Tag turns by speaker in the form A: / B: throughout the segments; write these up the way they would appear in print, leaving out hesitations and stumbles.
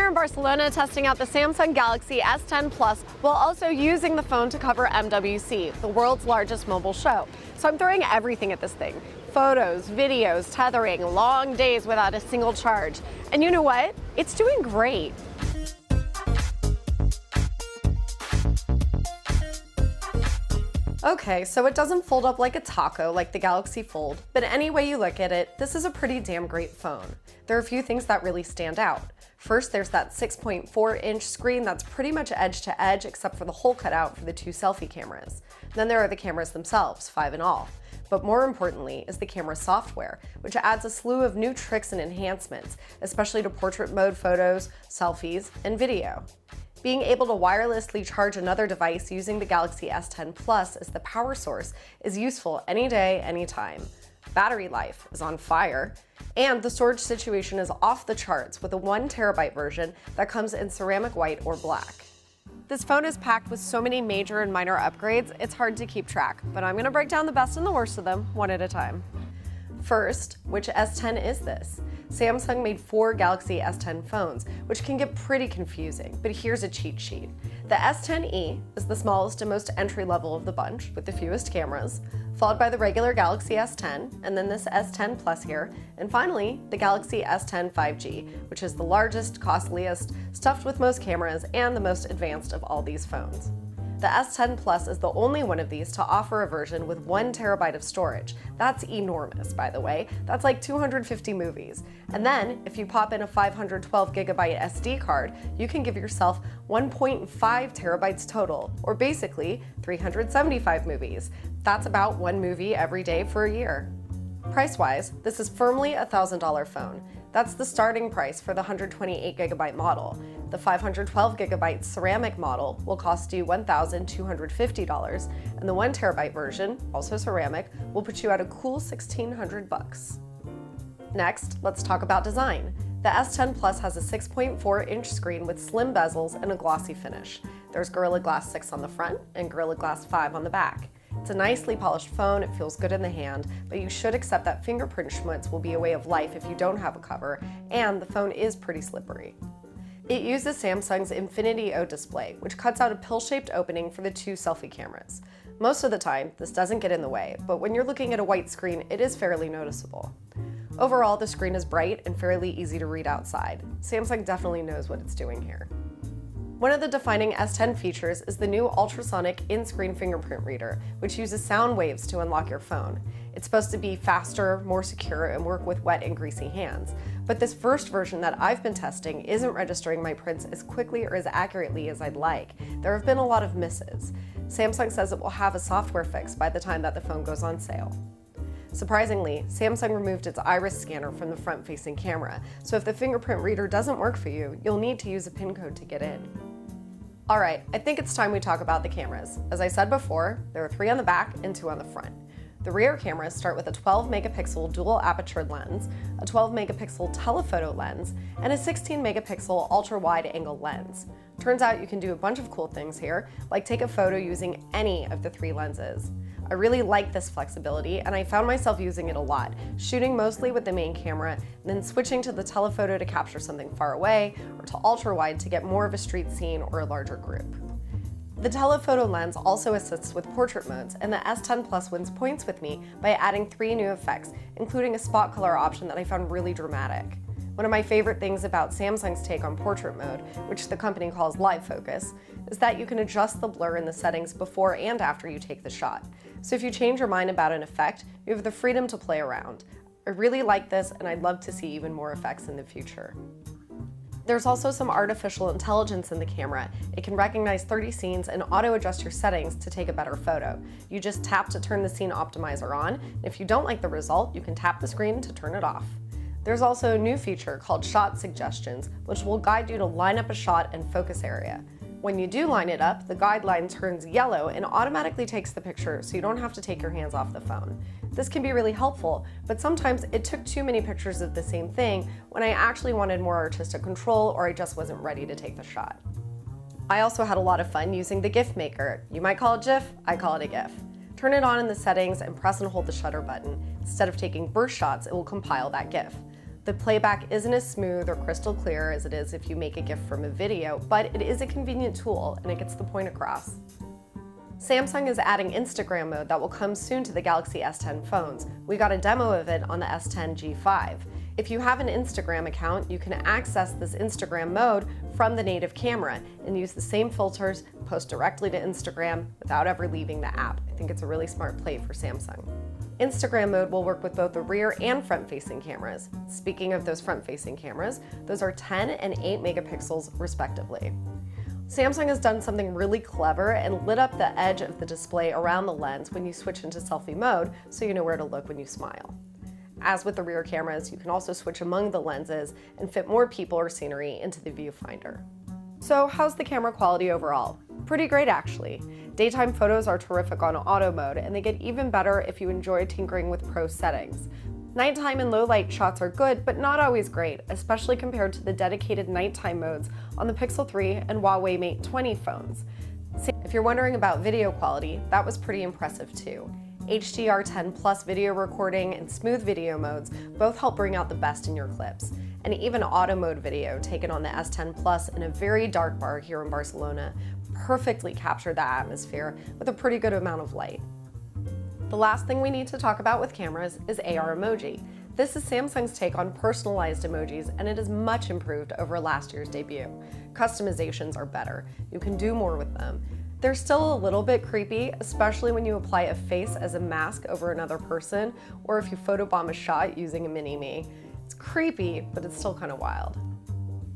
A: here in Barcelona testing out the Samsung Galaxy S10 Plus while also using the phone to cover MWC, the world's largest mobile show. So I'm throwing everything at this thing. Photos, videos, tethering, long days without a single charge. And you know what? It's doing great. Okay, so it doesn't fold up like a taco like the Galaxy Fold, but any way you look at it, this is a pretty damn great phone. There are a few things that really stand out. First, there's that 6.4-inch screen that's pretty much edge to edge except for the hole cut out for the two selfie cameras. Then there are the cameras themselves, 5 in all. But more importantly is the camera software, which adds a slew of new tricks and enhancements, especially to portrait mode photos, selfies, and video. Being able to wirelessly charge another device using the Galaxy S10 Plus as the power source is useful any day, anytime. Battery life is on fire, and the storage situation is off the charts with a 1 terabyte version that comes in ceramic white or black. This phone is packed with so many major and minor upgrades, it's hard to keep track, but I'm going to break down the best and the worst of them one at a time. First, which S10 is this? Samsung made 4 Galaxy S10 phones, which can get pretty confusing, but here's a cheat sheet. The S10e is the smallest and most entry-level of the bunch, with the fewest cameras, followed by the regular Galaxy S10, and then this S10 Plus here, and finally, the Galaxy S10 5G, which is the largest, costliest, stuffed with most cameras, and the most advanced of all these phones. The S10 Plus is the only one of these to offer a version with 1 terabyte of storage. That's enormous, by the way. That's like 250 movies. And then, if you pop in a 512 gigabyte SD card, you can give yourself 1.5 terabytes total, or basically 375 movies. That's about 1 movie every day for a year. Price-wise, this is firmly a $1,000 phone. That's the starting price for the 128 gigabyte model. The 512 gigabyte ceramic model will cost you $1,250, and the 1 terabyte version, also ceramic, will put you at a cool $1,600. Next, let's talk about design. The S10 Plus has a 6.4-inch screen with slim bezels and a glossy finish. There's Gorilla Glass 6 on the front and Gorilla Glass 5 on the back. It's a nicely polished phone, it feels good in the hand, but you should accept that fingerprint schmutz will be a way of life if you don't have a cover, and the phone is pretty slippery. It uses Samsung's Infinity O display, which cuts out a pill-shaped opening for the 2 selfie cameras. Most of the time, this doesn't get in the way, but when you're looking at a white screen, it is fairly noticeable. Overall, the screen is bright and fairly easy to read outside. Samsung definitely knows what it's doing here. One of the defining S10 features is the new ultrasonic in-screen fingerprint reader, which uses sound waves to unlock your phone. It's supposed to be faster, more secure, and work with wet and greasy hands. But this first version that I've been testing isn't registering my prints as quickly or as accurately as I'd like. There have been a lot of misses. Samsung says it will have a software fix by the time that the phone goes on sale. Surprisingly, Samsung removed its iris scanner from the front-facing camera, so if the fingerprint reader doesn't work for you, you'll need to use a PIN code to get in. Alright, I think it's time we talk about the cameras. As I said before, there are 3 on the back and 2 on the front. The rear cameras start with a 12 megapixel dual aperture lens, a 12 megapixel telephoto lens, and a 16 megapixel ultra wide angle lens. Turns out you can do a bunch of cool things here, like take a photo using any of the 3 lenses. I really like this flexibility, and I found myself using it a lot, shooting mostly with the main camera, then switching to the telephoto to capture something far away, or to ultra wide to get more of a street scene or a larger group. The telephoto lens also assists with portrait modes, and the S10 Plus wins points with me by adding 3 new effects, including a spot color option that I found really dramatic. One of my favorite things about Samsung's take on portrait mode, which the company calls live focus, is that you can adjust the blur in the settings before and after you take the shot. So if you change your mind about an effect, you have the freedom to play around. I really like this, and I'd love to see even more effects in the future. There's also some artificial intelligence in the camera. It can recognize 30 scenes and auto-adjust your settings to take a better photo. You just tap to turn the scene optimizer on, and if you don't like the result, you can tap the screen to turn it off. There's also a new feature called Shot Suggestions, which will guide you to line up a shot and focus area. When you do line it up, the guideline turns yellow and automatically takes the picture, so you don't have to take your hands off the phone. This can be really helpful, but sometimes it took too many pictures of the same thing when I actually wanted more artistic control or I just wasn't ready to take the shot. I also had a lot of fun using the GIF Maker. You might call it GIF, I call it a GIF. Turn it on in the settings and press and hold the shutter button. Instead of taking burst shots, it will compile that GIF. The playback isn't as smooth or crystal clear as it is if you make a GIF from a video, but it is a convenient tool and it gets the point across. Samsung is adding Instagram mode that will come soon to the Galaxy S10 phones. We got a demo of it on the S10 G5. If you have an Instagram account, you can access this Instagram mode from the native camera and use the same filters, post directly to Instagram without ever leaving the app. I think it's a really smart play for Samsung. Instagram mode will work with both the rear and front-facing cameras. Speaking of those front-facing cameras, those are 10 and 8 megapixels respectively. Samsung has done something really clever and lit up the edge of the display around the lens when you switch into selfie mode so you know where to look when you smile. As with the rear cameras, you can also switch among the lenses and fit more people or scenery into the viewfinder. So how's the camera quality overall? Pretty great actually. Daytime photos are terrific on auto mode, and they get even better if you enjoy tinkering with pro settings. Nighttime and low light shots are good, but not always great, especially compared to the dedicated nighttime modes on the Pixel 3 and Huawei Mate 20 phones. If you're wondering about video quality, that was pretty impressive too. HDR10 Plus video recording and smooth video modes both help bring out the best in your clips. And even auto mode video taken on the S10 Plus in a very dark bar here in Barcelona perfectly captured the atmosphere with a pretty good amount of light. The last thing we need to talk about with cameras is AR Emoji. This is Samsung's take on personalized emojis, and it is much improved over last year's debut. Customizations are better. You can do more with them. They're still a little bit creepy, especially when you apply a face as a mask over another person, or if you photobomb a shot using a mini-me. It's creepy, but it's still kind of wild.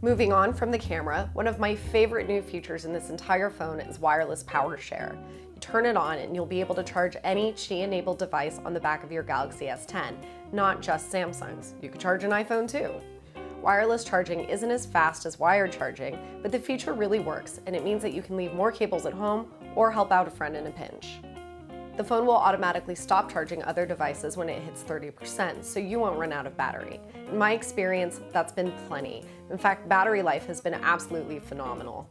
A: Moving on from the camera, one of my favorite new features in this entire phone is wireless power share. You turn it on and you'll be able to charge any Qi-enabled device on the back of your Galaxy S10, not just Samsung's. You can charge an iPhone too. Wireless charging isn't as fast as wired charging, but the feature really works, and it means that you can leave more cables at home or help out a friend in a pinch. The phone will automatically stop charging other devices when it hits 30%, so you won't run out of battery. In my experience, that's been plenty. In fact, battery life has been absolutely phenomenal.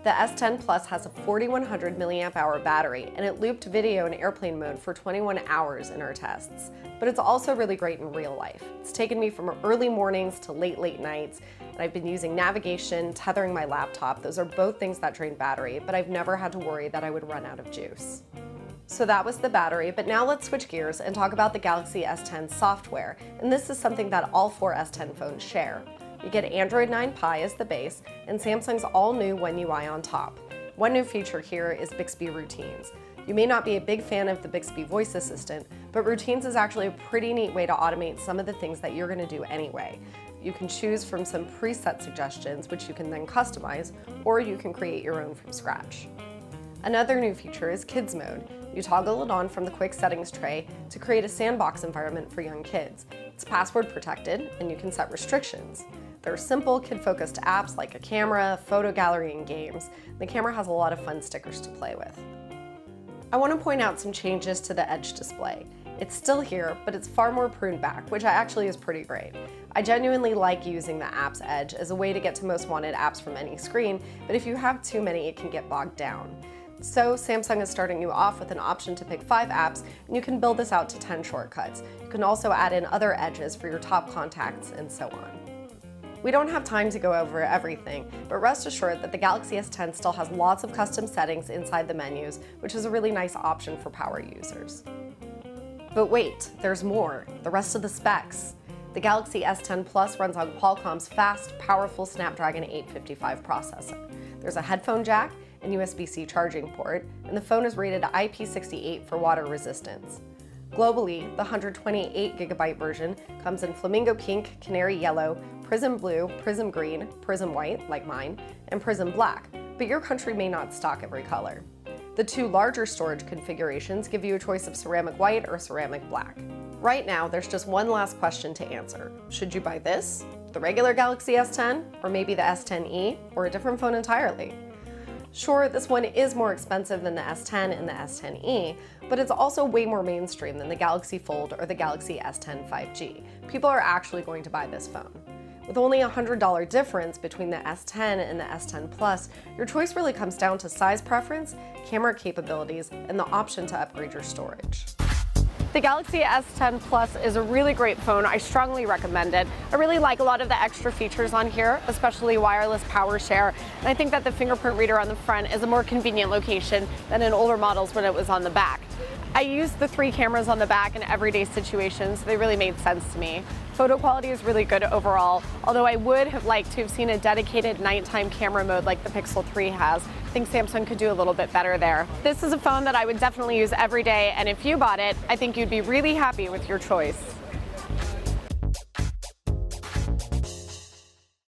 A: The S10 Plus has a 4100 mAh battery, and it looped video in airplane mode for 21 hours in our tests. But it's also really great in real life. It's taken me from early mornings to late nights, and I've been using navigation, tethering my laptop. Those are both things that drain battery, but I've never had to worry that I would run out of juice. So that was the battery, but now let's switch gears and talk about the Galaxy S10 software, and this is something that all 4 S10 phones share. You get Android 9 Pie as the base, and Samsung's all-new One UI on top. One new feature here is Bixby Routines. You may not be a big fan of the Bixby voice assistant, but Routines is actually a pretty neat way to automate some of the things that you're going to do anyway. You can choose from some preset suggestions, which you can then customize, or you can create your own from scratch. Another new feature is Kids Mode. You toggle it on from the quick settings tray to create a sandbox environment for young kids. It's password protected, and you can set restrictions. There are simple kid-focused apps like a camera, photo gallery, and games. The camera has a lot of fun stickers to play with. I want to point out some changes to the Edge display. It's still here, but it's far more pruned back, which actually is pretty great. I genuinely like using the app's Edge as a way to get to most wanted apps from any screen, but if you have too many, it can get bogged down. So Samsung is starting you off with an option to pick 5 apps, and you can build this out to 10 shortcuts. You can also add in other edges for your top contacts and so on. We don't have time to go over everything, but rest assured that the Galaxy S10 still has lots of custom settings inside the menus, which is a really nice option for power users. But wait, there's more, the rest of the specs. The Galaxy S10 Plus runs on Qualcomm's fast, powerful Snapdragon 855 processor. There's a headphone jack and USB-C charging port, and the phone is rated IP68 for water resistance. Globally, the 128GB version comes in Flamingo Pink, Canary Yellow, Prism Blue, Prism Green, Prism White, like mine, and Prism Black, but your country may not stock every color. The 2 larger storage configurations give you a choice of ceramic white or ceramic black. Right now, there's just one last question to answer. Should you buy this, the regular Galaxy S10, or maybe the S10e, or a different phone entirely? Sure, this one is more expensive than the S10 and the S10e, but it's also way more mainstream than the Galaxy Fold or the Galaxy S10 5G. People are actually going to buy this phone. With only a $100 difference between the S10 and the S10 Plus, your choice really comes down to size preference, camera capabilities, and the option to upgrade your storage. The Galaxy S10 Plus is a really great phone. I strongly recommend it. I really like a lot of the extra features on here, especially wireless power share. And I think that the fingerprint reader on the front is a more convenient location than in older models when it was on the back. I used the 3 cameras on the back in everyday situations, so they really made sense to me. Photo quality is really good overall, although I would have liked to have seen a dedicated nighttime camera mode like the Pixel 3 has. I think Samsung could do a little bit better there. This is a phone that I would definitely use every day, and if you bought it, I think you'd be really happy with your choice.